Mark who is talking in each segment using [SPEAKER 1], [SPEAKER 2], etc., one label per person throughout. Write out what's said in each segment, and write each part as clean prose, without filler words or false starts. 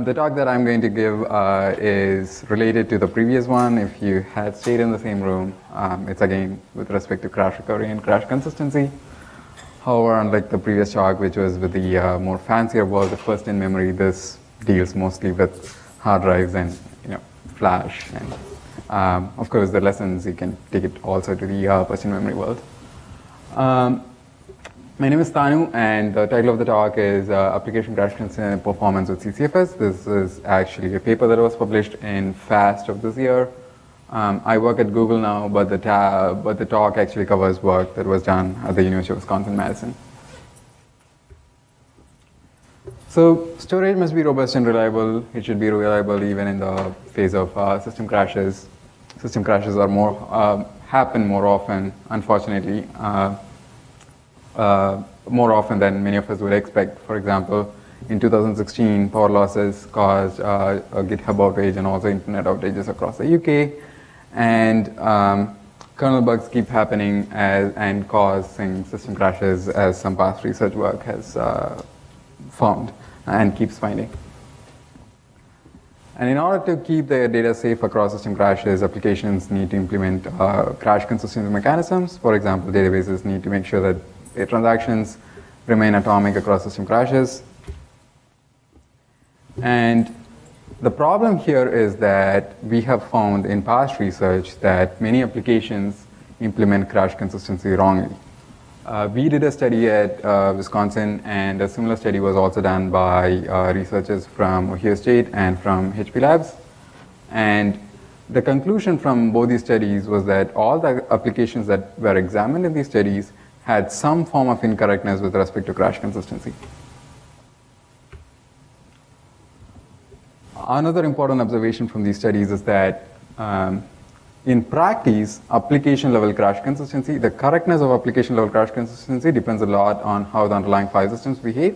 [SPEAKER 1] The talk that I'm going to give is related to the previous one. If you had stayed in the same room, it's again with respect to crash recovery and crash consistency. However, unlike the previous talk, which was with the more fancier world of first-in memory, this deals mostly with hard drives and flash. And of course, the lessons, you can take it also to the first-in memory world. My name is Thanu, and the title of the talk is Application Crash Consistent Performance with CCFS. This is actually a paper that was published in FAST of this year. I work at Google now, but the talk actually covers work that was done at the University of Wisconsin-Madison. So storage must be robust and reliable. It should be reliable even in the face of system crashes. System crashes are happen more often, unfortunately. More often than many of us would expect. For example, in 2016, power losses caused a GitHub outage and also internet outages across the UK. And kernel bugs keep happening and causing system crashes, as some past research work has found and keeps finding. And in order to keep their data safe across system crashes, applications need to implement crash consistency mechanisms. For example, databases need to make sure that their transactions remain atomic across system crashes. And the problem here is that we have found in past research that many applications implement crash consistency wrongly. We did a study at Wisconsin, and a similar study was also done by researchers from Ohio State and from HP Labs. And the conclusion from both these studies was that all the applications that were examined in these studies had some form of incorrectness with respect to crash consistency. Another important observation from these studies is that in practice, application-level crash consistency, the correctness of application-level crash consistency depends a lot on how the underlying file systems behave.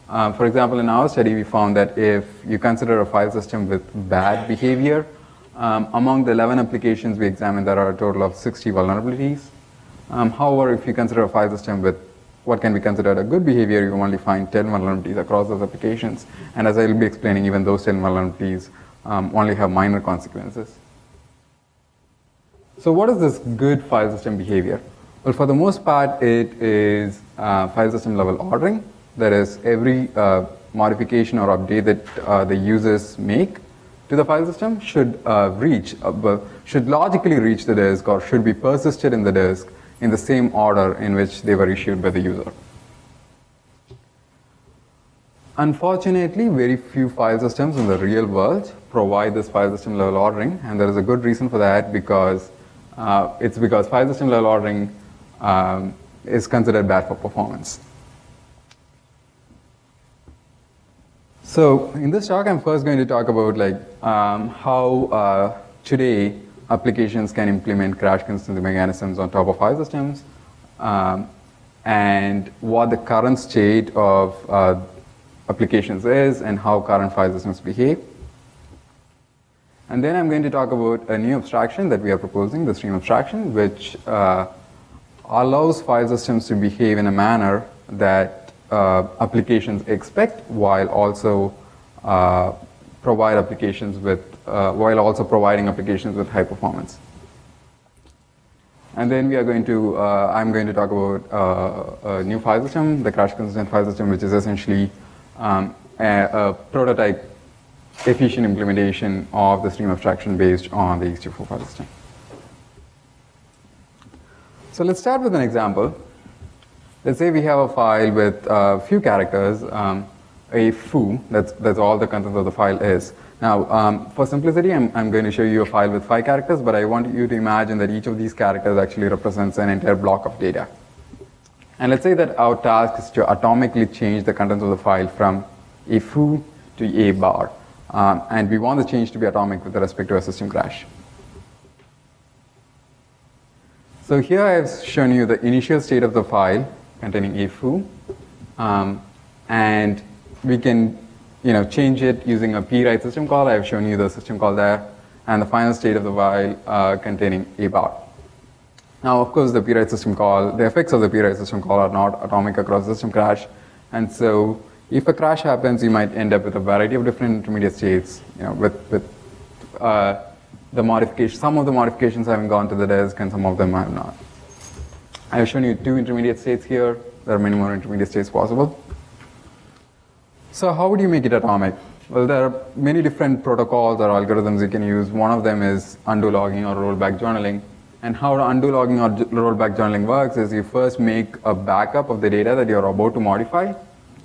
[SPEAKER 1] For example, in our study, we found that if you consider a file system with bad behavior, among the 11 applications we examined, there are a total of 60 vulnerabilities. However, if you consider a file system with what can be considered a good behavior, you only find 10 vulnerabilities across those applications. And as I will be explaining, even those 10 vulnerabilities only have minor consequences. So what is this good file system behavior? Well, for the most part, it is file system level ordering. That is, every modification or update that the users make to the file system should logically reach the disk or should be persisted in the disk in the same order in which they were issued by the user. Unfortunately, very few file systems in the real world provide this file system level ordering, and there is a good reason for that because it's because file system level ordering is considered bad for performance. So in this talk, I'm first going to talk about how today applications can implement crash consistency mechanisms on top of file systems, and what the current state of applications is and how current file systems behave. And then I'm going to talk about a new abstraction that we are proposing, the stream abstraction, which allows file systems to behave in a manner that applications expect while also providing applications with high performance. And then I'm going to talk about a new file system, the crash consistent file system, which is essentially a prototype efficient implementation of the stream abstraction based on the ext4 file system. So let's start with an example. Let's say we have a file with a few characters, a foo, that's all the content of the file is. Now, for simplicity, I'm going to show you a file with 5 characters, but I want you to imagine that each of these characters actually represents an entire block of data. And let's say that our task is to atomically change the contents of the file from a foo to a bar. And we want the change to be atomic with respect to a system crash. So here I've shown you the initial state of the file containing a foo. And we can change it using a pwrite system call. I've shown you the system call there. And the final state of the file containing a bar. Now, of course, the effects of the pwrite system call are not atomic across the system crash. And so If a crash happens, you might end up with a variety of different intermediate states, with the modification. Some of the modifications having gone to the disk and some of them have not. I have shown you 2 intermediate states here. There are many more intermediate states possible. So how would you make it atomic? Well, there are many different protocols or algorithms you can use. One of them is undo logging or rollback journaling. And how undo logging or rollback journaling works is you first make a backup of the data that you're about to modify.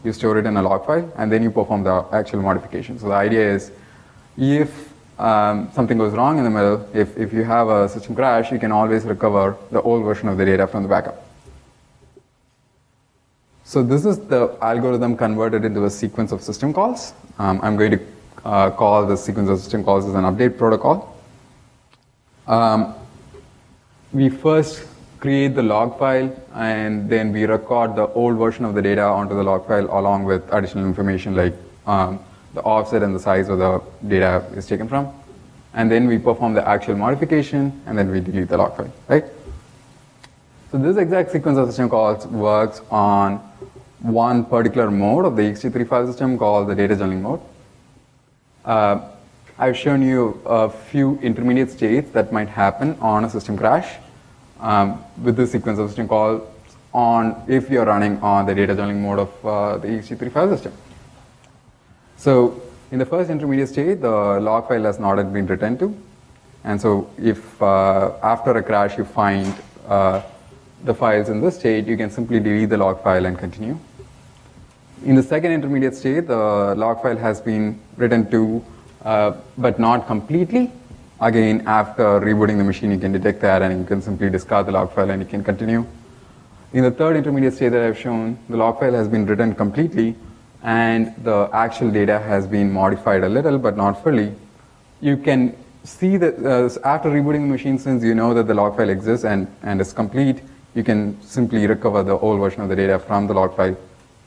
[SPEAKER 1] You store it in a log file, and then you perform the actual modification. So the idea is, if something goes wrong in the middle, if you have a system crash, you can always recover the old version of the data from the backup. So this is the algorithm converted into a sequence of system calls. I'm going to call the sequence of system calls as an update protocol. We first create the log file, and then we record the old version of the data onto the log file along with additional information like the offset and the size where the data is taken from. And then we perform the actual modification, and then we delete the log file, right? So this exact sequence of system calls works on one particular mode of the ext3 file system called the data journaling mode. I've shown you a few intermediate states that might happen on a system crash with this sequence of system calls if you're running on the data journaling mode of the ext3 file system. So in the first intermediate state, the log file has not yet been returned to. And so if after a crash you find the files in this state, you can simply delete the log file and continue. In the second intermediate state, the log file has been written to, but not completely. Again, after rebooting the machine, you can detect that and you can simply discard the log file and you can continue. In the third intermediate state that I've shown, the log file has been written completely and the actual data has been modified a little, but not fully. You can see that after rebooting the machine, since you know that the log file exists and is complete, you can simply recover the old version of the data from the log file,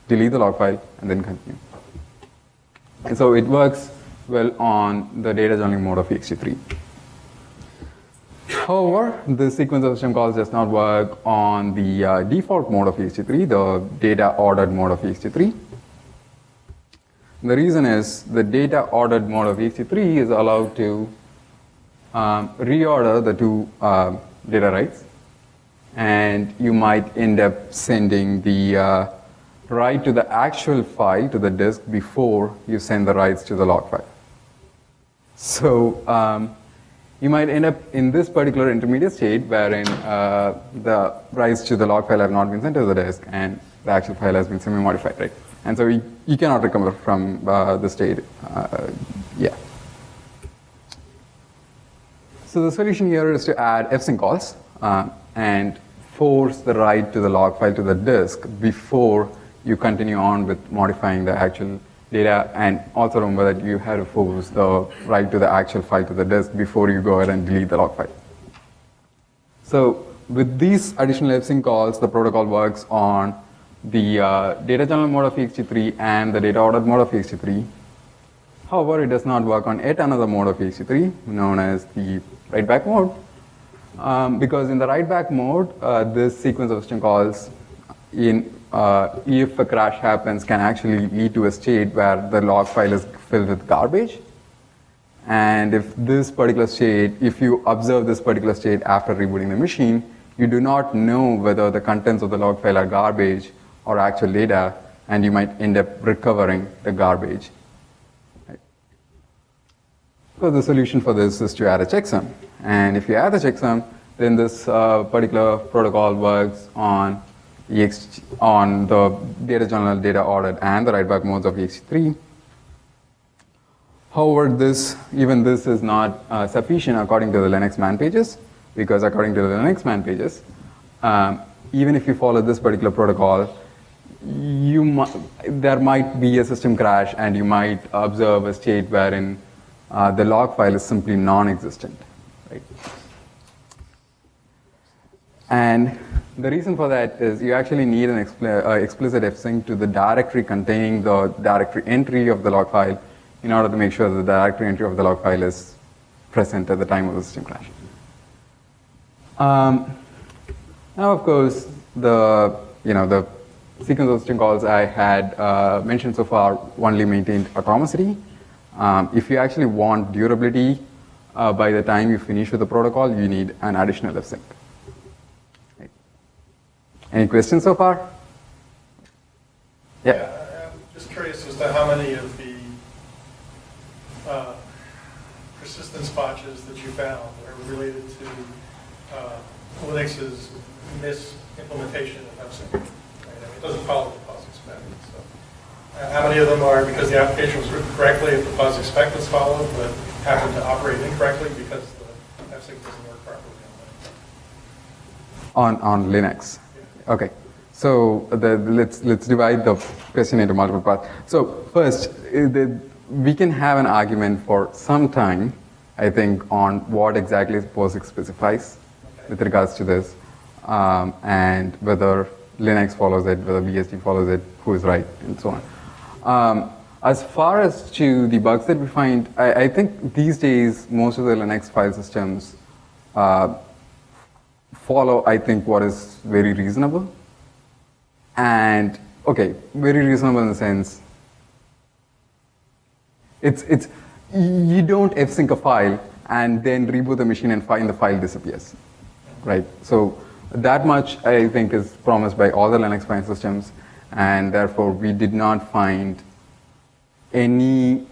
[SPEAKER 1] delete the log file, and then continue. And so it works well on the data journaling mode of ext3. However, this sequence of system calls does not work on the default mode of ext3, the data ordered mode of ext3. The reason is the data ordered mode of ext3 is allowed to reorder the 2 data writes, and you might end up sending the write to the actual file to the disk before you send the writes to the log file. So you might end up in this particular intermediate state wherein the writes to the log file have not been sent to the disk and the actual file has been semi-modified, right? And so you cannot recover from the state. Yeah. So the solution here is to add fsync calls and force the write to the log file to the disk before you continue on with modifying the actual data, and also remember that you have to force the write to the actual file to the disk before you go ahead and delete the log file. So with these additional fsync calls, the protocol works on the data journaling mode of ext3 and the data ordered mode of ext3. However, it does not work on yet another mode of ext3 known as the write back mode, because in the write back mode, this sequence of system calls if a crash happens can actually lead to a state where the log file is filled with garbage. And if you observe this particular state after rebooting the machine, you do not know whether the contents of the log file are garbage or actual data, and you might end up recovering the garbage. Right? So the solution for this is to add a checksum. And if you add the checksum, then this particular protocol works on the data journal, data ordered, and the write back modes of ext3. However, even this is not sufficient according to the Linux man pages, because according to the Linux man pages, even if you follow this particular protocol, there might be a system crash and you might observe a state wherein the log file is simply non-existent. Right? And the reason for that is you actually need an explicit fsync to the directory containing the directory entry of the log file in order to make sure that the directory entry of the log file is present at the time of the system crash. Now, of course, the sequence of system calls I had mentioned so far only maintained atomicity. If you actually want durability, by the time you finish with the protocol, you need an additional fsync. Right. Any questions so far?
[SPEAKER 2] Yeah, I'm just curious as to how many of the persistence botches that you found are related to Linux's misimplementation of fsync. Right? I mean, it doesn't follow the POSIX spec. So, how many of them are because the application was written correctly if the POSIX spec was followed, but happened to operate incorrectly because the fsync doesn't work properly on Linux?
[SPEAKER 1] On Linux.
[SPEAKER 2] Yeah.
[SPEAKER 1] Okay. So let's divide the question into multiple parts. So first, we can have an argument for some time, I think, on what exactly POSIX specifies with regards to this, and whether Linux follows it, whether BSD follows it, who is right, and so on. As far as to the bugs that we find, I think these days most of the Linux file systems follow, I think, what is very reasonable. And okay, very reasonable in the sense, it's you don't fsync a file and then reboot the machine and find the file disappears, right? So that much I think is promised by all the Linux file systems, and therefore we did not find any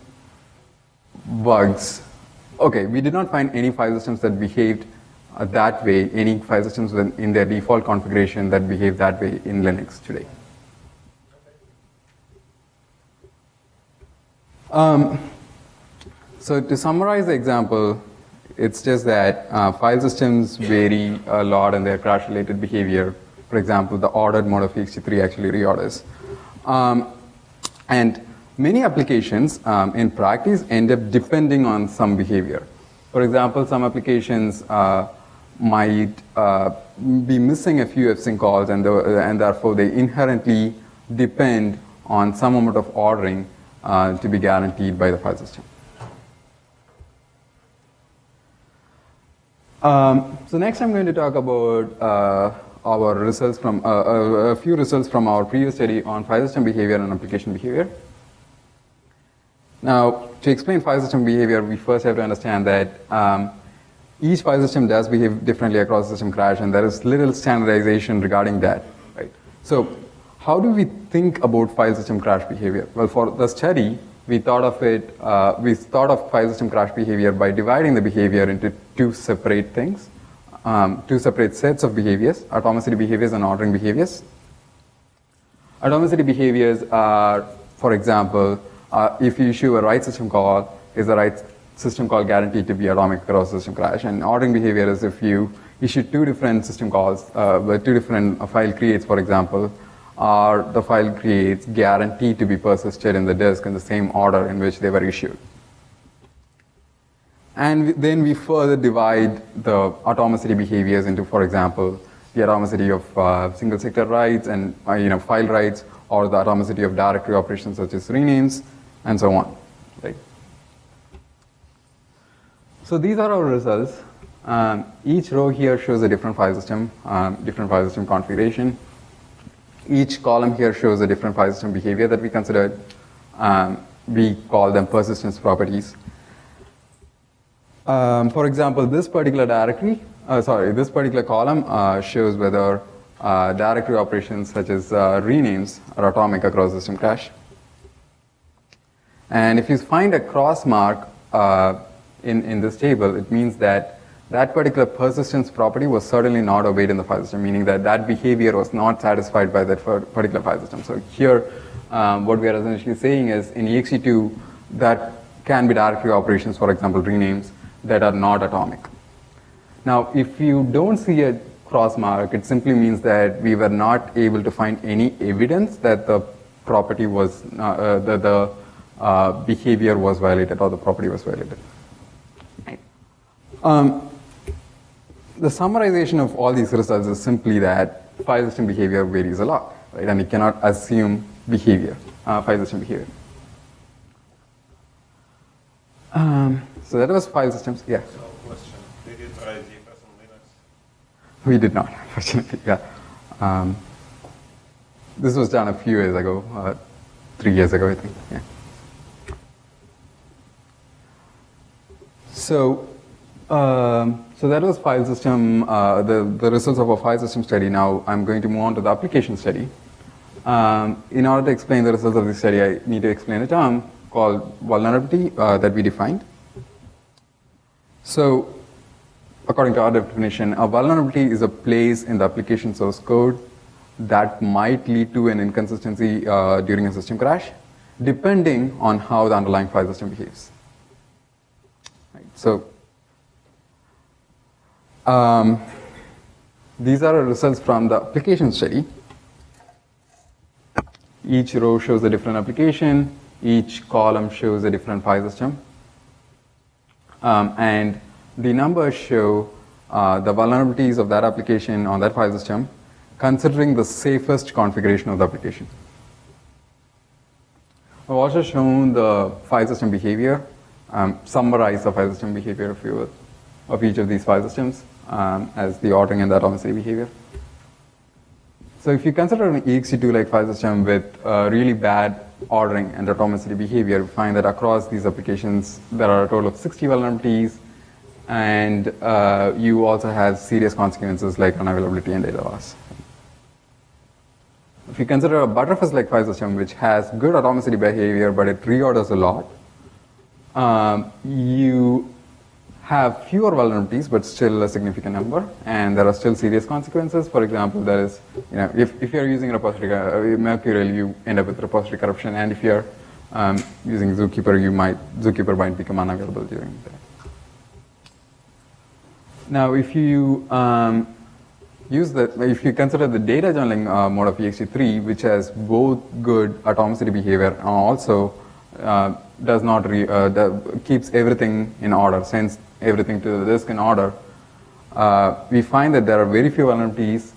[SPEAKER 1] bugs. Okay, we did not find any file systems that behaved that way, any file systems in their default configuration that behave that way in Linux today. So to summarize the example, it's just that file systems vary a lot in their crash-related behavior. For example, the ordered mode of ext3 actually reorders. And many applications in practice end up depending on some behavior. For example, some applications might be missing a few fsync calls, and therefore they inherently depend on some amount of ordering to be guaranteed by the file system. So next I'm going to talk about our results from a few results from our previous study on file system behavior and application behavior. Now, to explain file system behavior, we first have to understand that each file system does behave differently across system crash, and there is little standardization regarding that, right? So how do we think about file system crash behavior? Well, for the study, we thought of file system crash behavior by dividing the behavior into two separate things, two separate sets of behaviors, atomicity behaviors and ordering behaviors. Atomicity behaviors are, for example, if you issue a write system call, is the write system call guaranteed to be atomic across system crash? And ordering behavior is if you issue two different system calls, with two different file creates, for example, are the file creates guaranteed to be persisted in the disk in the same order in which they were issued. And then we further divide the atomicity behaviors into, for example, the atomicity of single sector writes and file writes, or the atomicity of directory operations such as renames, and so on. Right? So these are our results. Each row here shows a different file system configuration. Each column here shows a different file system behavior that we considered. We call them persistence properties. For example, this particular column shows whether directory operations such as renames are atomic across system crash. And if you find a cross mark in this table, it means that that particular persistence property was certainly not obeyed in the file system, meaning that that behavior was not satisfied by that particular file system. So here, what we are essentially saying is in ext2, that can be directory operations, for example, renames, that are not atomic. Now, if you don't see a cross mark, it simply means that we were not able to find any evidence that the property was, the behavior was violated or the property was violated. The summarization of all these results is simply that file system behavior varies a lot, right? And you cannot assume behavior, file system behavior. So that was file systems. Yeah.
[SPEAKER 3] So, question: did you try DFS on Linux?
[SPEAKER 1] We did not, unfortunately. Yeah. This was done a few years ago, 3 years ago, I think. Yeah. So that was file system, the results of a file system study. Now I'm going to move on to the application study. In order to explain the results of this study, I need to explain a term called vulnerability that we defined. So, according to our definition, a vulnerability is a place in the application source code that might lead to an inconsistency during a system crash, depending on how the underlying file system behaves. Right, so, these are the results from the application study. Each row shows a different application. Each column shows a different file system. And the numbers show the vulnerabilities of that application on that file system, considering the safest configuration of the application. I've also shown the file system behavior, summarize the file system behavior, if you will, of each of these file systems as the ordering and the atomicity behavior. So if you consider an ext2-like file system with really bad ordering and atomicity behavior, you find that across these applications there are a total of 60 vulnerabilities, and you also have serious consequences like unavailability and data loss. If you consider a butterfly-like file system which has good atomicity behavior but it reorders a lot, you have fewer vulnerabilities but still a significant number, and there are still serious consequences. For example, there is, if you're using repository Mercurial, you end up with repository corruption, and if you're using Zookeeper might become unavailable during that. Now, if you if you consider the data journaling mode of ext3, which has both good atomicity behavior and also does not keeps everything in order, sends everything to the disk in order, we find that there are very few vulnerabilities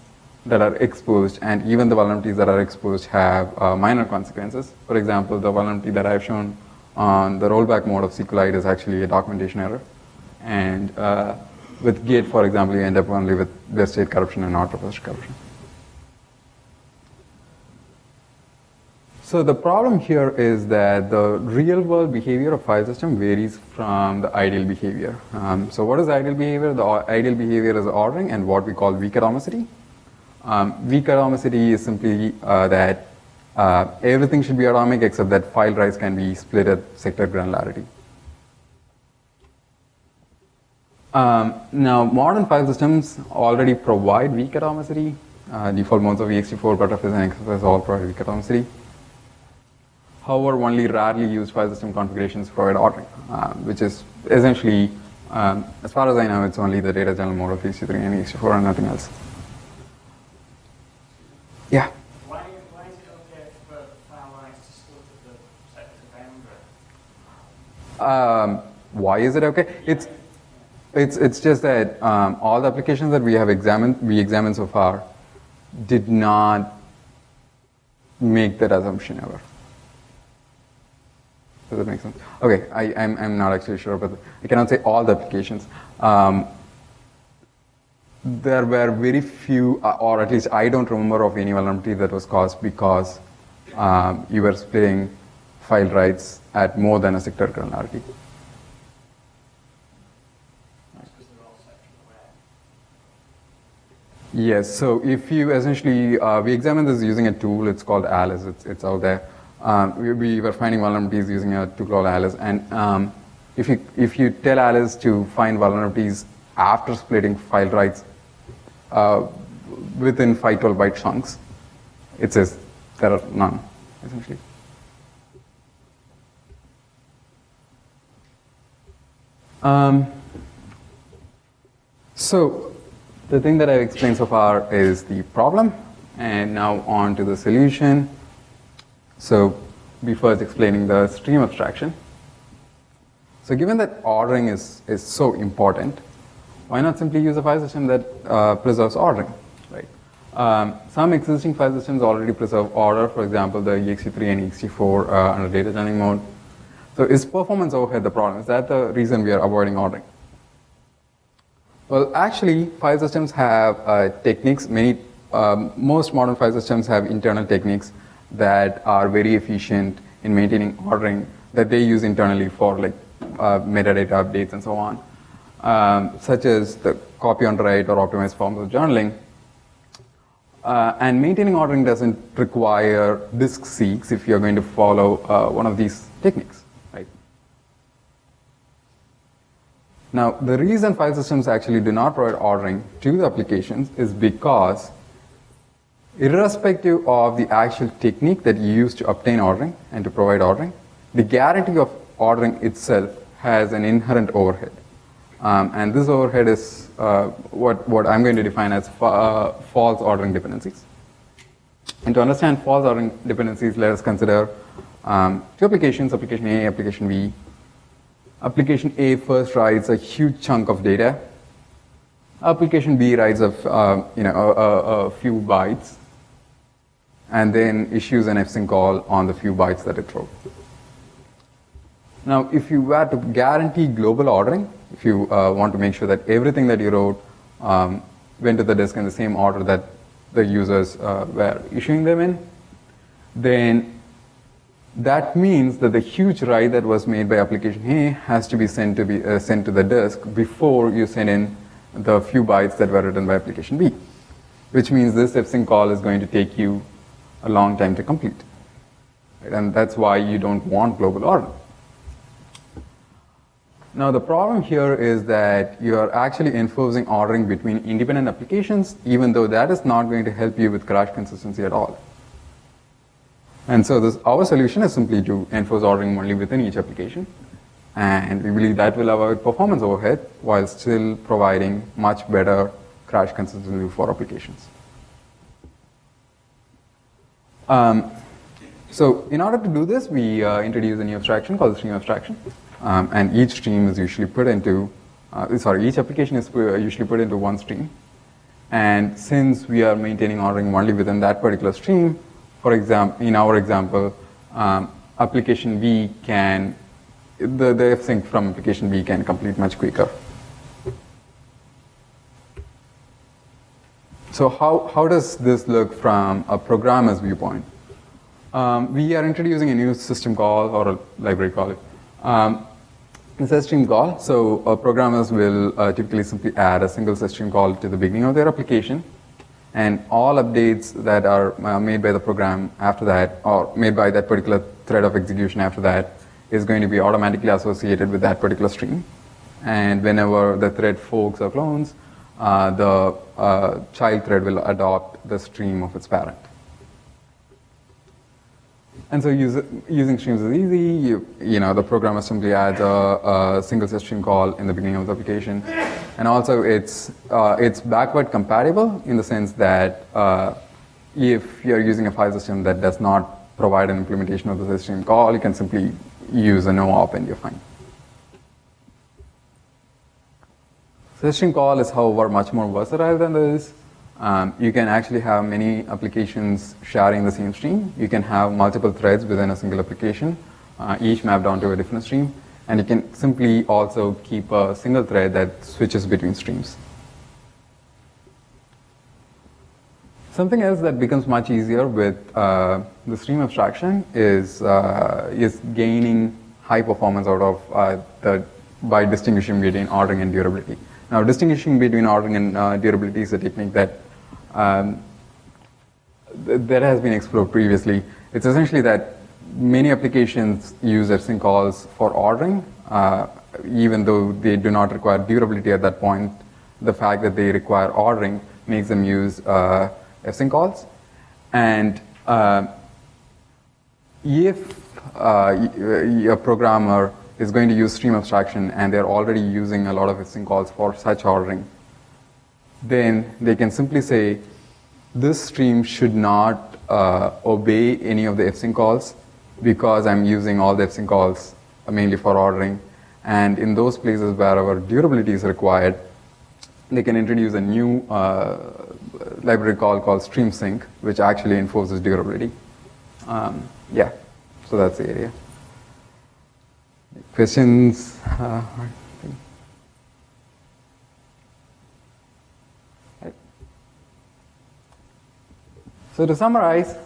[SPEAKER 1] that are exposed, and even the vulnerabilities that are exposed have minor consequences. For example, the vulnerability that I've shown on the rollback mode of Lite is actually a documentation error, and with Git, for example, you end up only with their state corruption and not repository corruption. So the problem here is that the real-world behavior of file system varies from the ideal behavior. So what is the ideal behavior? The ideal behavior is ordering and what we call weak atomicity. Weak atomicity is simply that everything should be atomic except that file writes can be split at sector granularity. Now, modern file systems already provide weak atomicity. Default modes of ext4, butterfly, and XFS all provide weak atomicity. However, only rarely used file system configurations provide ordering, which is essentially, as far as I know, it's only the data channel mode of ext3 and ext4 and nothing else. Yeah?
[SPEAKER 4] Why is it okay for file writes to split at the sector boundary?
[SPEAKER 1] Why is it okay? It's just that all the applications that we examined so far did not make that assumption ever. Does that make sense? Okay, I'm not actually sure, but I cannot say all the applications. There were very few, or at least I don't remember of any vulnerability that was caused because you were splitting file writes at more than a sector granularity. Yes, so if you essentially, we examined this using a tool, it's called Alice, it's out there. We were finding vulnerabilities using a tool called Alice, and if you tell Alice to find vulnerabilities after splitting file writes within 512 byte chunks, it says there are none, essentially. So the thing that I've explained so far is the problem, and now on to the solution. So before explaining the stream abstraction. So given that ordering is so important, why not simply use a file system that preserves ordering, right? Some existing file systems already preserve order, for example, the ext3 and ext4 under data journaling mode. So is performance overhead the problem? Is that the reason we are avoiding ordering? Well, actually, file systems have techniques, many most modern file systems have internal techniques that are very efficient in maintaining ordering that they use internally for like metadata updates and so on, such as the copy on write or optimized forms of journaling. And maintaining ordering doesn't require disk seeks if you're going to follow one of these techniques, right? Now, the reason file systems actually do not provide ordering to the applications is because irrespective of the actual technique that you use to obtain ordering and to provide ordering, the guarantee of ordering itself has an inherent overhead. And this overhead is what I'm going to define as false ordering dependencies. And to understand false ordering dependencies, let us consider two applications, application A, application B. Application A first writes a huge chunk of data. Application B writes a few bytes, and then issues an fsync call on the few bytes that it wrote. Now, if you were to guarantee global ordering, if you want to make sure that everything that you wrote went to the disk in the same order that the users were issuing them in, then that means that the huge write that was made by application A has to be sent to the disk before you send in the few bytes that were written by application B, which means this fsync call is going to take you a long time to complete. Right? And that's why you don't want global ordering. Now, the problem here is that you are actually enforcing ordering between independent applications, even though that is not going to help you with crash consistency at all. And so our solution is simply to enforce ordering only within each application. And we believe that will avoid performance overhead while still providing much better crash consistency for applications. So in order to do this, we introduce a new abstraction called stream abstraction. And each stream is usually put into, each application is usually put into one stream. And since we are maintaining ordering only within that particular stream, for example, in our example, application B can, the fsync from application B can complete much quicker. So how does this look from a programmer's viewpoint? We are introducing a new system call, or a library call it. It's a stream call, so programmers will typically simply add a single system call to the beginning of their application, and all updates that are made by the program after that, or made by that particular thread of execution after that, is going to be automatically associated with that particular stream. And whenever the thread forks or clones, the child thread will adopt the stream of its parent. And so using streams is easy. The programmer simply adds a single system call in the beginning of the application. And also it's backward compatible in the sense that if you're using a file system that does not provide an implementation of the system call, you can simply use a no-op and you're fine. System call is, however, much more versatile than this. You can actually have many applications sharing the same stream. You can have multiple threads within a single application, each mapped onto a different stream. And you can simply also keep a single thread that switches between streams. Something else that becomes much easier with the stream abstraction is gaining high performance out of by distinguishing between ordering and durability. Now, distinguishing between ordering and durability is a technique that has been explored previously. It's essentially that many applications use fsync calls for ordering, even though they do not require durability at that point. The fact that they require ordering makes them use fsync calls. And if a programmer is going to use stream abstraction and they're already using a lot of fsync calls for such ordering, then they can simply say, this stream should not obey any of the fsync calls because I'm using all the fsync calls mainly for ordering. And in those places wherever durability is required, they can introduce a new library call called stream sync, which actually enforces durability. Yeah, so that's the area. Questions? So to summarize,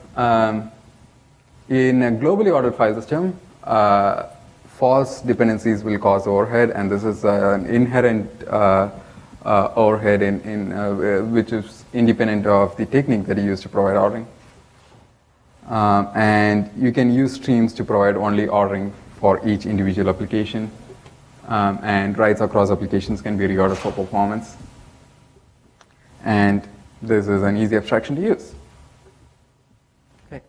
[SPEAKER 1] in a globally ordered file system, false dependencies will cause overhead, and this is an inherent overhead which is independent of the technique that you use to provide ordering. And you can use streams to provide only ordering for each individual application, and writes across applications can be reordered for performance. And this is an easy abstraction to use. Okay.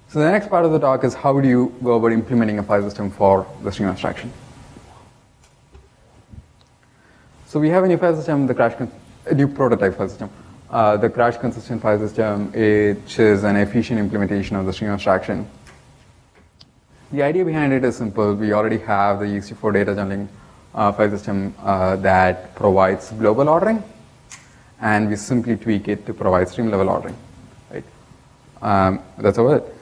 [SPEAKER 1] So the next part of the talk is how do you go about implementing a file system for the stream abstraction. So we have a new file system, a new prototype file system. The crash consistent file system, which is an efficient implementation of the stream abstraction. The idea behind it is simple. We already have the ext4 data channeling file system that provides global ordering, and we simply tweak it to provide stream level ordering. Right? That's about it.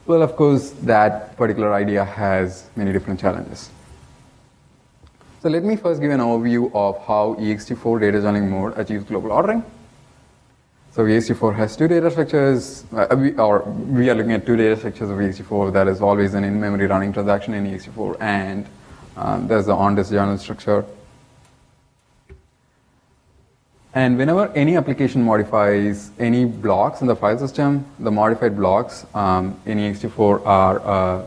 [SPEAKER 1] Well, of course, that particular idea has many different challenges. So let me first give an overview of how ext4 data channeling mode achieves global ordering. So ext4 has two data structures, we are looking at two data structures of ext4. That is always an in-memory running transaction in ext4, and there's the on-disk journal structure. And whenever any application modifies any blocks in the file system, the modified blocks in ext4 are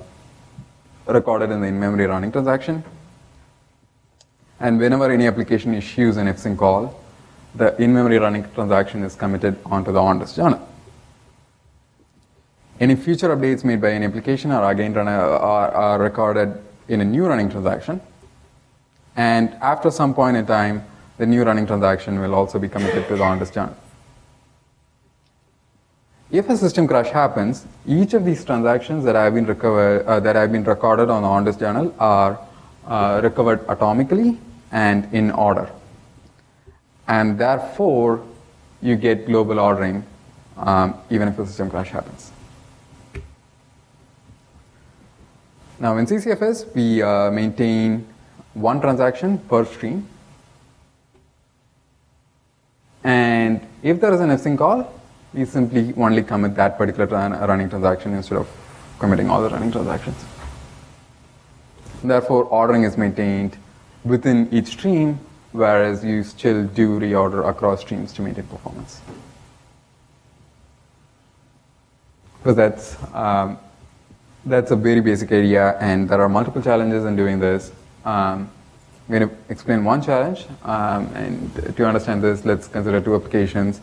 [SPEAKER 1] recorded in the in-memory running transaction. And whenever any application issues an fsync call, the in-memory running transaction is committed onto the on-disk journal. Any future updates made by any application are again are recorded in a new running transaction. And after some point in time, the new running transaction will also be committed to the on-disk journal. If a system crash happens, each of these transactions that have been recorded on the on-disk journal are recovered atomically and in order. And therefore, you get global ordering even if a system crash happens. Now in CCFS, we maintain one transaction per stream. And if there is an fsync call, we simply only commit that particular running transaction instead of committing all the running transactions. Therefore, ordering is maintained within each stream, whereas you still do reorder across streams to maintain performance. Because that's a very basic idea, and there are multiple challenges in doing this. I'm going to explain one challenge, and to understand this, let's consider two applications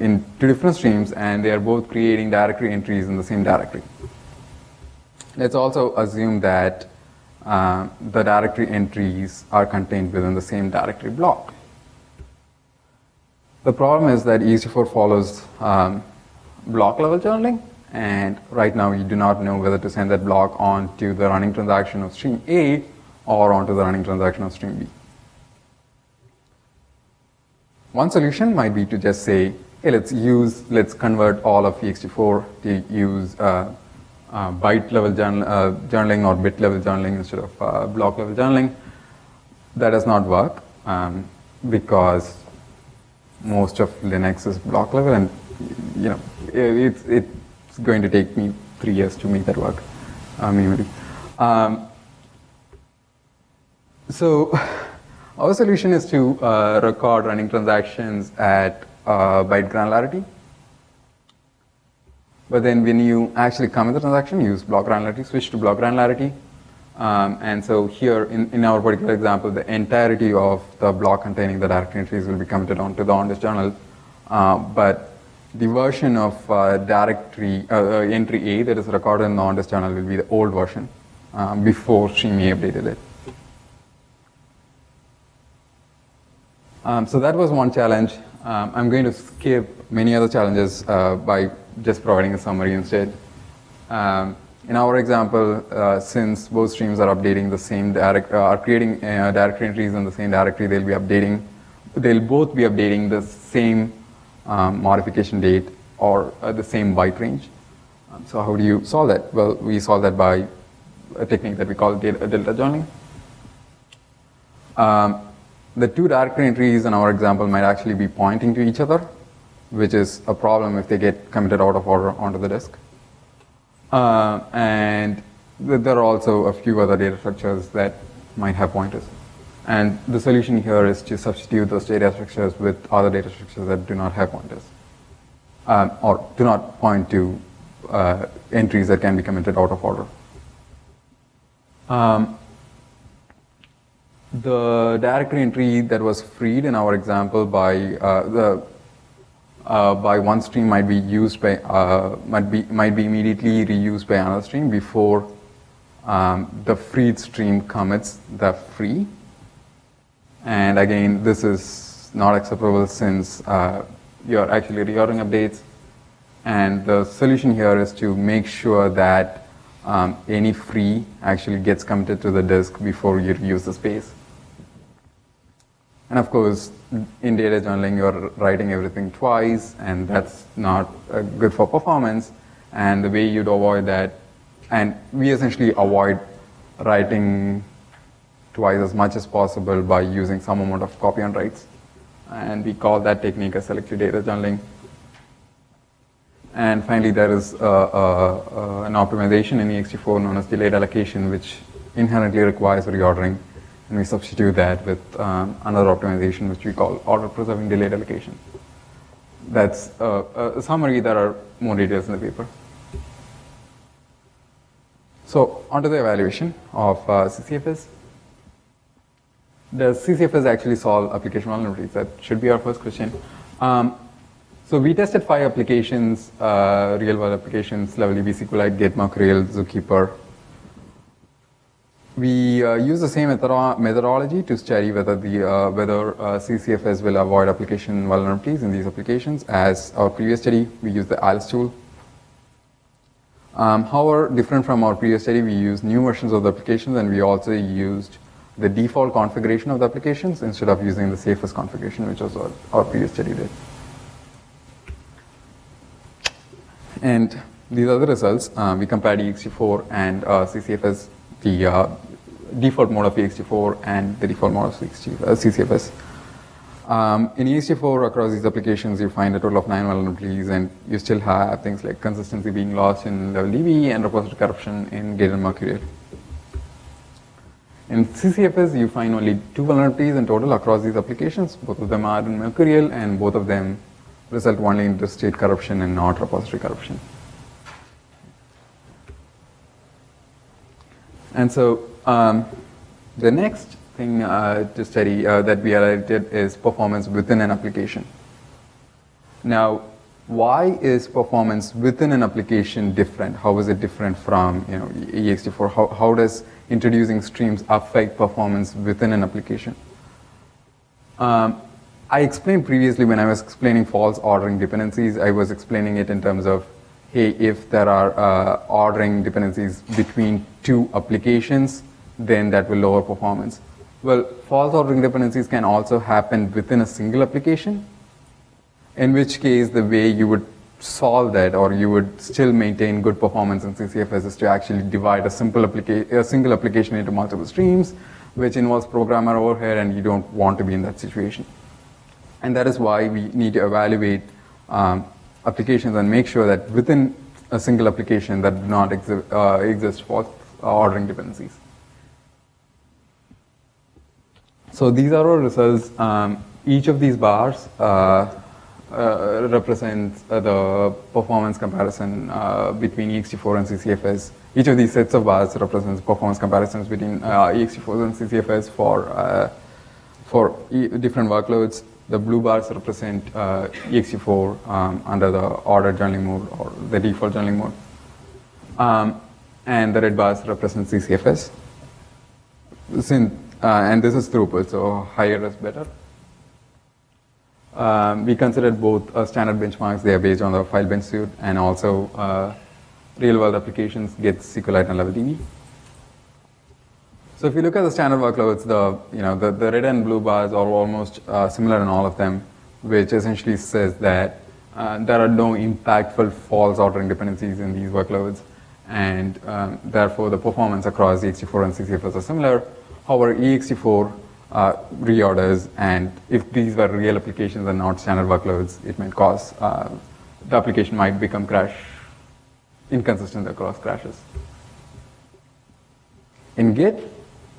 [SPEAKER 1] in two different streams, and they are both creating directory entries in the same directory. Let's also assume that the directory entries are contained within the same directory block. The problem is that ext4 follows block level journaling, and right now you do not know whether to send that block onto the running transaction of stream A or onto the running transaction of stream B. One solution might be to just say, hey, let's convert all of ext4 to use byte level journaling or bit level journaling instead of block level journaling. That does not work because most of Linux is block level, and it's going to take me 3 years to make that work minimally. So our solution is to record running transactions at byte granularity. But then when you actually commit the transaction, use block granularity, switch to block granularity. And so here in our particular example, the entirety of the block containing the directory entries will be committed onto the on-disk journal. But the version of directory entry A that is recorded in the on-disk journal will be the old version before stream A updated it. So that was one challenge. I'm going to skip many other challenges by just providing a summary instead. In our example, since both streams are updating the same are creating directory entries in the same directory, they'll both be updating the same modification date or the same byte range. So how do you solve that? Well, we solve that by a technique that we call delta journaling. The two directory entries in our example might actually be pointing to each other, which is a problem if they get committed out of order onto the disk. And there are also a few other data structures that might have pointers. And the solution here is to substitute those data structures with other data structures that do not have pointers, or do not point to entries that can be committed out of order. The directory entry that was freed in our example by one stream might be used by might be immediately reused by another stream before the freed stream commits the free. And again, this is not acceptable since you're actually reordering updates. And the solution here is to make sure that any free actually gets committed to the disk before you use the space. And of course, in data journaling, you're writing everything twice, and that's not good for performance. And the way you'd avoid that, and we essentially avoid writing twice as much as possible by using some amount of copy on writes. And we call that technique as selective data journaling. And finally, there is an optimization in ext4 known as delayed allocation, which inherently requires reordering. And we substitute that with another optimization, which we call order-preserving delayed allocation. That's a summary. There are more details in the paper. So onto the evaluation of CCFS. Does CCFS actually solve application vulnerabilities? That should be our first question. So we tested 5 applications, real-world applications, level DB, SQLite, Git, Mercurial, Zookeeper. We use the same methodology to study whether CCFS will avoid application vulnerabilities in these applications. As our previous study, we used the Alice tool. However, different from our previous study, we used new versions of the applications, and we also used the default configuration of the applications instead of using the safest configuration, which was what our previous study did. And these are the results. We compared ext4 and CCFS, the default mode of ext4 and the default mode of CCFS. In ext4, across these applications, you find a total of 9 vulnerabilities, and you still have things like consistency being lost in level DB and repository corruption in Git and Mercurial. In CCFS, you find only 2 vulnerabilities in total across these applications. Both of them are in Mercurial, and both of them result only in disk state corruption and not repository corruption. And so the next thing to study that we highlighted is performance within an application. Now, why is performance within an application different? How is it different from ext4? How does introducing streams affect performance within an application? I explained previously when I was explaining false ordering dependencies, I was explaining it in terms of, hey, if there are ordering dependencies between 2 applications, then that will lower performance. Well, false ordering dependencies can also happen within a single application, in which case the way you would solve that, or you would still maintain good performance in CCFS, is to actually divide a single application into multiple streams, which involves programmer overhead, and you don't want to be in that situation. And that is why we need to evaluate applications and make sure that within a single application that do not exist false ordering dependencies. So these are our results. Each of these bars represents the performance comparison between ext4 and CCFS. Each of these sets of bars represents performance comparisons between ext4 and CCFS for different workloads. The blue bars represent ext4 under the ordered journaling mode or the default journaling mode. And the red bars represent CCFS. And this is throughput, so higher is better. We considered both standard benchmarks. They are based on the file bench suite, and also real-world applications, Git, SQLite, and level DB. So if you look at the standard workloads, the red and blue bars are almost similar in all of them, which essentially says that there are no impactful false ordering dependencies in these workloads, and therefore the performance across ext4 and CCFS are similar. However, ext4 reorders, and if these were real applications and not standard workloads, it might cause the application might become inconsistent across crashes. In Git,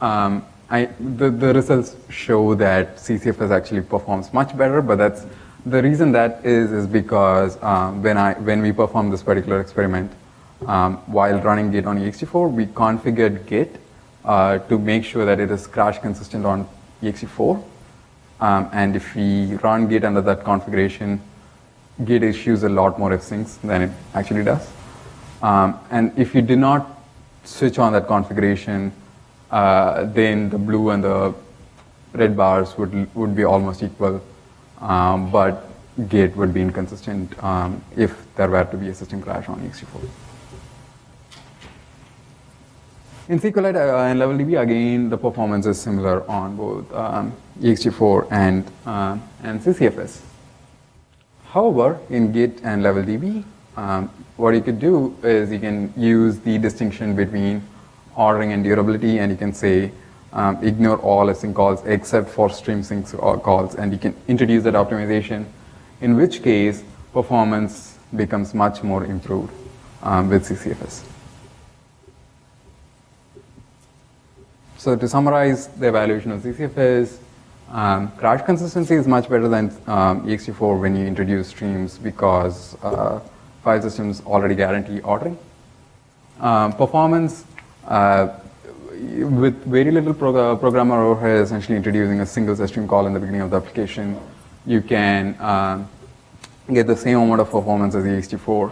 [SPEAKER 1] the results show that CCFS actually performs much better, but that's the reason that is because when we perform this particular experiment while running Git on ext4, we configured Git to make sure that it is crash consistent on ext4, and if we run Git under that configuration, Git issues a lot more fsyncs than it actually does. And if you did not switch on that configuration, then the blue and the red bars would be almost equal, but Git would be inconsistent if there were to be a system crash on ext4. In SQLite and LevelDB, again, the performance is similar on both ext4 and CCFS. However, in Git and LevelDB, what you could do is you can use the distinction between ordering and durability, and you can say ignore all async calls except for stream sync calls, and you can introduce that optimization, in which case performance becomes much more improved with CCFS. So to summarize the evaluation of CCFS, crash consistency is much better than ext4 when you introduce streams because file systems already guarantee ordering. Performance, with very little programmer overhead, essentially introducing a single stream call in the beginning of the application, you can get the same amount of performance as the ext4.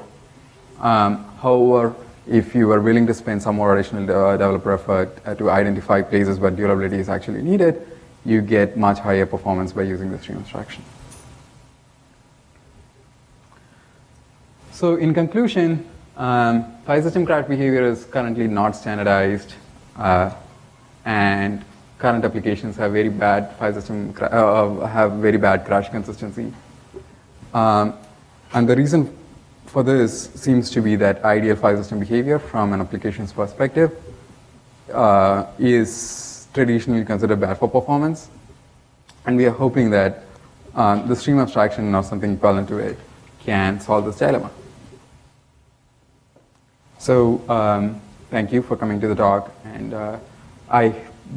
[SPEAKER 1] However, if you are willing to spend some more additional developer effort to identify places where durability is actually needed, you get much higher performance by using the stream abstraction. So in conclusion, file system crash behavior is currently not standardized, and current applications have very bad file system have very bad crash consistency. And the reason for this seems to be that ideal file system behavior from an application's perspective is traditionally considered bad for performance, and we are hoping that the stream abstraction or something equivalent to it can solve this dilemma. So thank you for coming to the talk, and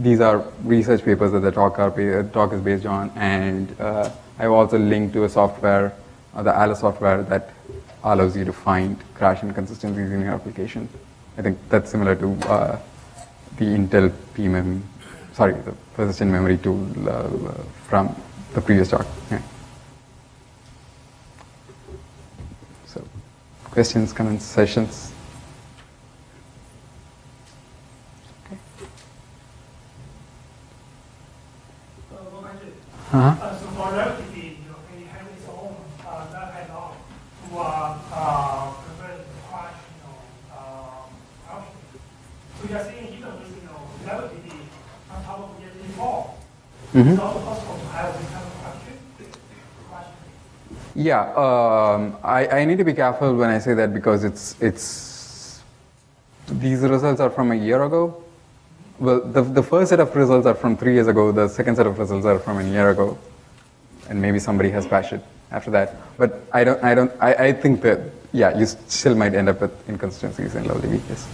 [SPEAKER 1] these are research papers that the talk is based on, and I've also linked to a software, the Alice software, that allows you to find crash inconsistencies in your application. I think that's similar to the Intel the persistent memory tool from the previous talk. Yeah. So, questions, comments, sessions? Okay.
[SPEAKER 5] So for relativity, when you have its own that head-on to prevent the crash, option. So you are saying even with relativity on top of the default, it's also possible to have this kind of question.
[SPEAKER 1] Yeah, I need to be careful when I say that because these results are from a year ago. Well, the first set of results are from 3 years ago. The second set of results are from a year ago, and maybe somebody has patched it after that. But I think that you still might end up with inconsistencies in LevelDB. Yes.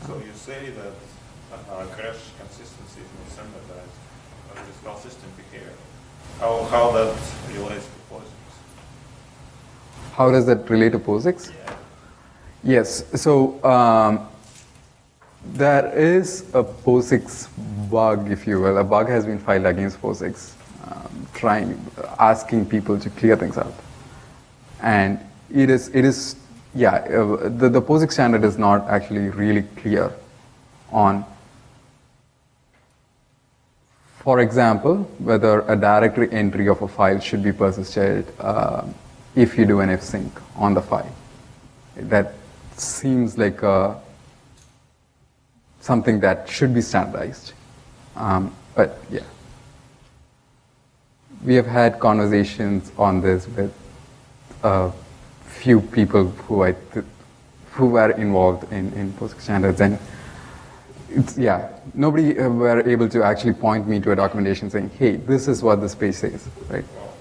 [SPEAKER 3] So you say that crash consistency is not standardized, but it is file system behavior. How that relates to POSIX?
[SPEAKER 1] How does that relate to POSIX?
[SPEAKER 3] Yeah.
[SPEAKER 1] Yes. So there is a POSIX bug, if you will. A bug has been filed against POSIX, asking people to clear things up, and it is the POSIX standard is not actually really clear on, for example, whether a directory entry of a file should be persisted if you do an fsync on the file. That seems like something that should be standardized. But yeah, we have had conversations on this with a few people who were involved in POSIX standards, and Yeah, nobody were able to actually point me to a documentation saying, hey, this is what this page says, right?
[SPEAKER 3] Well,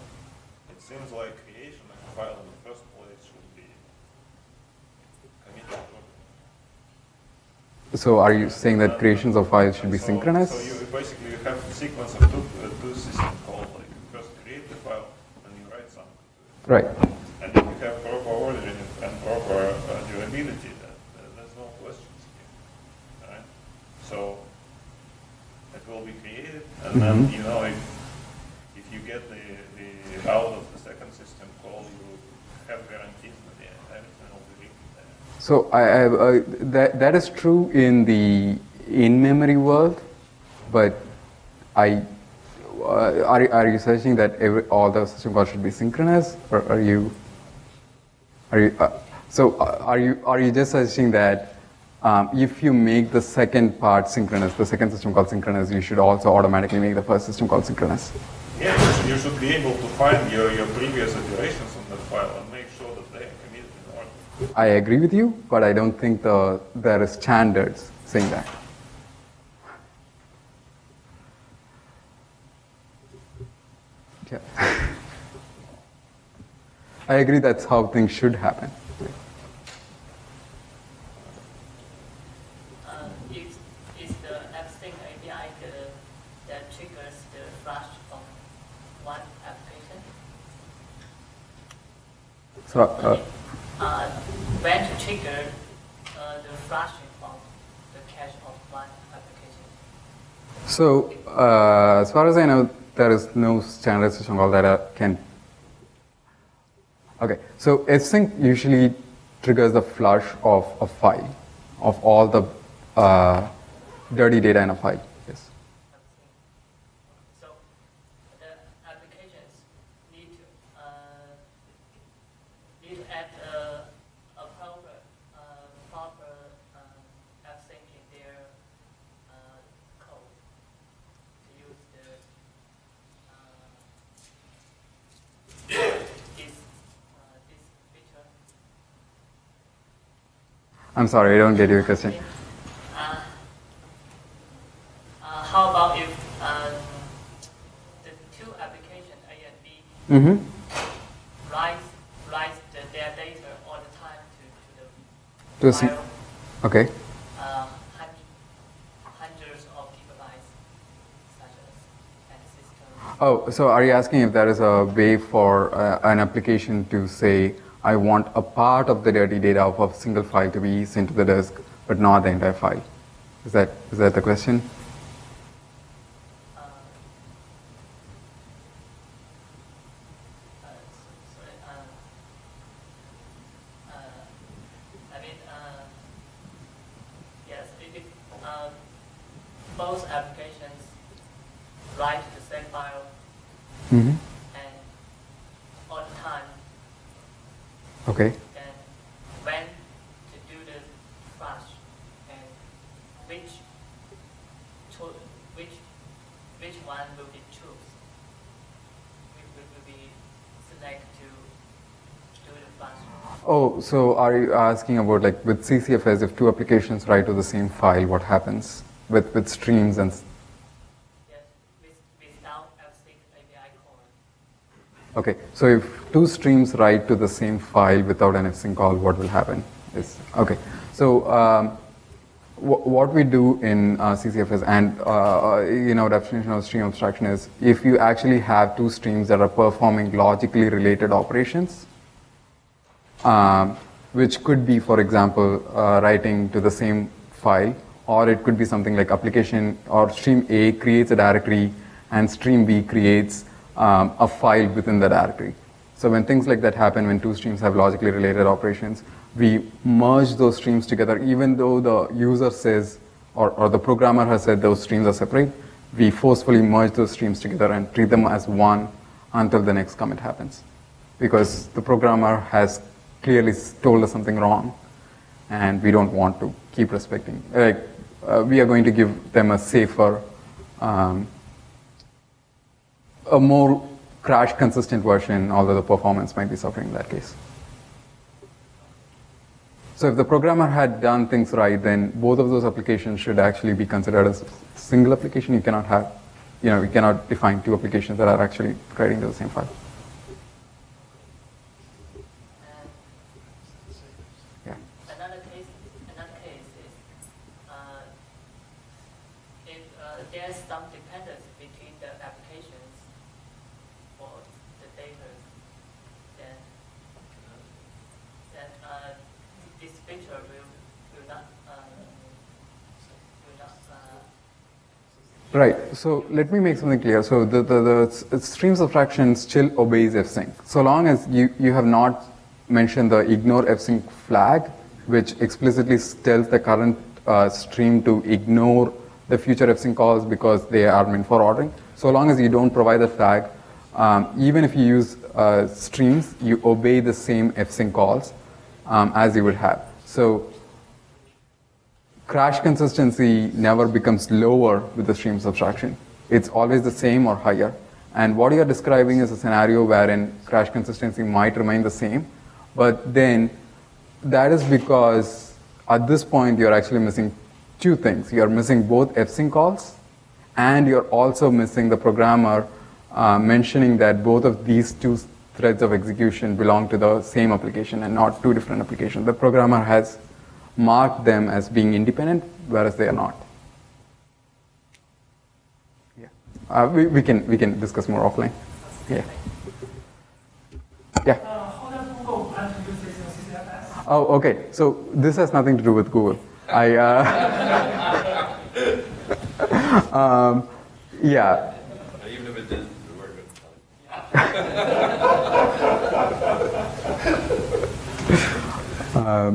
[SPEAKER 3] it seems like creation of a file in the first place should be committed.
[SPEAKER 1] So are you saying that creations of files should be synchronous?
[SPEAKER 3] So you basically have a sequence of two system calls, like you first create the file and you write something to it.
[SPEAKER 1] Right.
[SPEAKER 3] And if you have proper ordering and proper durability, there's no questions here. Right? So it will be created, and then if you get the out of the second system call, you have guarantees that everything will be written there.
[SPEAKER 1] So that is true in the in-memory world, but are you suggesting that all the system calls should be synchronous, or are you just suggesting that if you make the second part synchronous, the second system call synchronous, you should also automatically make the first system call synchronous?
[SPEAKER 3] Yeah, you should be able to find your previous iterations on that file and make sure that they are committed in order.
[SPEAKER 1] I agree with you, but I don't think there is standards saying that. Yeah. I agree that's how things should happen.
[SPEAKER 4] Is the abstract API that triggers the flash of one application?
[SPEAKER 1] So,
[SPEAKER 4] When to trigger the flashing of the cache of one application?
[SPEAKER 1] so as far as I know, there is no standard system call that can. Okay, so async usually triggers the flush of a file, of all the dirty data in a file. Yes.
[SPEAKER 4] So the applications need to add a proper abstract in their code to use this feature.
[SPEAKER 1] I'm sorry, I don't get your question.
[SPEAKER 4] How about if the two applications A and B
[SPEAKER 1] Mm-hmm.
[SPEAKER 4] write their data all the time
[SPEAKER 1] To
[SPEAKER 4] to
[SPEAKER 1] see.
[SPEAKER 4] the file,
[SPEAKER 1] Okay.
[SPEAKER 4] hundreds of gigabytes, such as and system.
[SPEAKER 1] Oh, so are you asking if there is a way for an application to say, I want a part of the dirty data of a single file to be sent to the disk, but not the entire file? Is that the question?
[SPEAKER 4] Yes, if both applications write the same file
[SPEAKER 1] Mm-hmm.
[SPEAKER 4] and all the time,
[SPEAKER 1] Okay.
[SPEAKER 4] then when to do the flash and which one will be choose, will be select to do the flash.
[SPEAKER 1] Oh, so are you asking about, like, with CCFS, if two applications write to the same file, what happens with streams and?
[SPEAKER 4] Yes, without abstract API call.
[SPEAKER 1] Okay, so if two streams write to the same file without an fsync call, what will happen? Okay. So what we do in CCFS and definition of stream abstraction is, if you actually have two streams that are performing logically related operations, which could be, for example, writing to the same file, or it could be something like application or stream A creates a directory and stream B creates a file within the directory. So when things like that happen, when two streams have logically related operations, we merge those streams together, even though the user says, or the programmer has said those streams are separate, we forcefully merge those streams together and treat them as one until the next commit happens. Because the programmer has clearly told us something wrong, and we don't want to keep respecting. We are going to give them a safer, a more crash consistent version, although the performance might be suffering in that case. So if the programmer had done things right, then both of those applications should actually be considered as a single application. You cannot have, you cannot define two applications that are actually writing to the same file. Yeah.
[SPEAKER 4] Another case is if there's some dependence between the applications for the data, then this feature will not.
[SPEAKER 1] Right. So let me make something clear. So the streams abstraction still obeys fsync. So long as you have not mentioned the ignore fsync flag, which explicitly tells the current stream to ignore the future fsync calls because they are meant for ordering. So long as you don't provide the flag, even if you use streams, you obey the same fsync calls as you would have. So crash consistency never becomes lower with the streams abstraction. It's always the same or higher. And what you're describing is a scenario wherein crash consistency might remain the same, but then that is because at this point you're actually missing two things. You're missing both fsync calls, and you're also missing the programmer mentioning that both of these two threads of execution belong to the same application and not two different applications. The programmer has marked them as being independent, whereas they are not. Yeah, we can discuss more offline. Yeah. Yeah.
[SPEAKER 5] How does Google plan to use this in CCFS?
[SPEAKER 1] Oh, okay. So this has nothing to do with Google. Yeah.
[SPEAKER 6] Even if it did, it worked.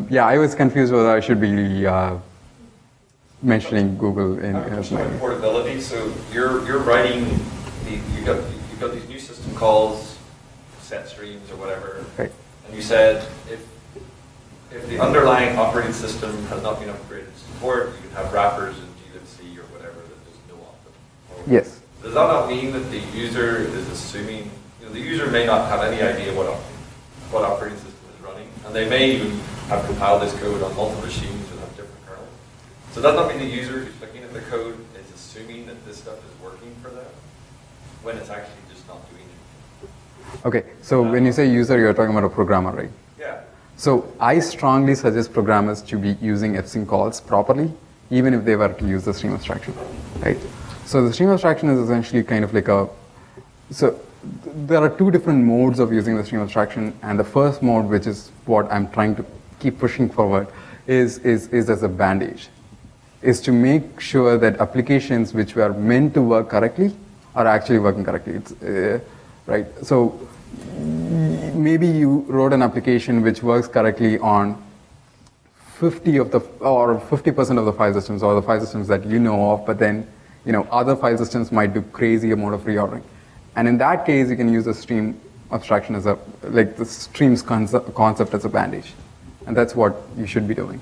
[SPEAKER 1] Yeah, I was confused whether I should be mentioning Google in as my.
[SPEAKER 6] Portability. So you're writing you've got these new system calls, set streams or whatever,
[SPEAKER 1] Right.
[SPEAKER 6] and you said if the underlying operating system has not been upgraded to support, you can have wrappers in glibc or whatever that there's no option.
[SPEAKER 1] Yes.
[SPEAKER 6] Does that not mean that the user is assuming the user may not have any idea what operating system is running, and they may even have compiled this code on multiple machines and have different kernels? So does that not mean the user who's looking at the code is assuming that this stuff is working for them when it's actually just not doing it?
[SPEAKER 1] Okay. So when you say user, you're talking about a programmer, right?
[SPEAKER 6] Yeah.
[SPEAKER 1] So I strongly suggest programmers to be using fsync calls properly, even if they were to use the stream abstraction, right? So the stream abstraction is essentially kind of like so there are two different modes of using the stream abstraction, and the first mode, which is what I'm trying to keep pushing forward, is as a bandage, is to make sure that applications which were meant to work correctly are actually working correctly. It's, right? So maybe you wrote an application which works correctly on 50% of the file systems, or the file systems that you know of, but then other file systems might do crazy amount of reordering. And in that case, you can use the stream abstraction as the streams concept as a bandage. And that's what you should be doing.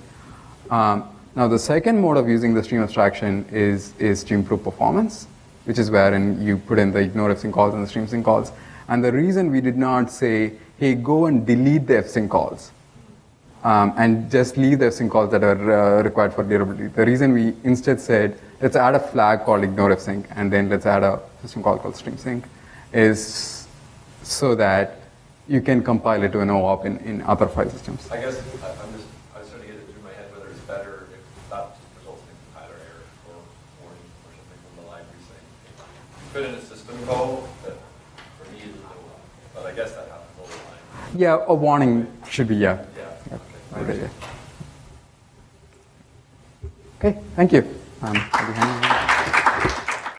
[SPEAKER 1] Now, the second mode of using the stream abstraction is to improve performance, which is wherein you put in the ignore fsync calls and the stream sync calls. And the reason we did not say, hey, go and delete the fsync calls and just leave the fsync calls that are required for durability. The reason we instead said, let's add a flag called ignore fsync, and then let's add a system call called stream sync, is so that you can compile it to an OOP in other file systems.
[SPEAKER 6] I guess I was trying to get it through my head whether it's better if that results in a compiler error or warning or something from the library saying, put in a system call that for me is no one. But I guess that happens all the time.
[SPEAKER 1] Yeah, a warning should be, yeah.
[SPEAKER 6] Yeah.
[SPEAKER 1] Okay, okay, thank you. I'll be handing